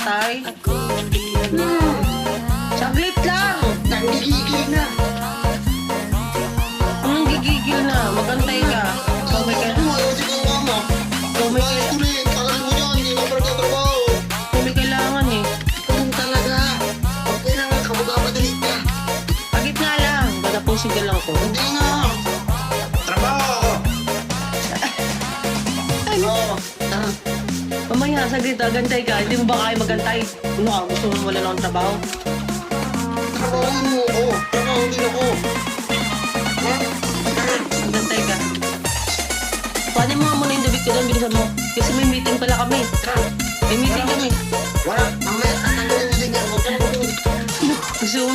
magantay? Saglit lang. Nanggigigil na. Gigigil na. Magantay ka. Ikaw may Ano mo, ayaw si mama. Ikaw may Bakit ulit? Tagal mo yan, hindi ka pa nagtatrabaho. kailangan eh. Ganun talaga. Pag kailangan ka, magpapadali ka. Pagit nga lang. Tatapusin ka lang ko. Hindi nga. Trabaho ako. Oo. Mamaya, saglit, agantay ka. Hindi mo ba kaya magantay? Ano ka? Gusto mo wala lang trabaho? Trabahoin mo ako. Trabaho din ako. Ha? Magantay ka. Paano mo nga muna yung dabit ko doon? Bilisan mo. Kasi may meeting pala kami. May meeting kami. Wala. Mamaya, tatanggalin mo din yan. Huwag kang bumili. Gusto mo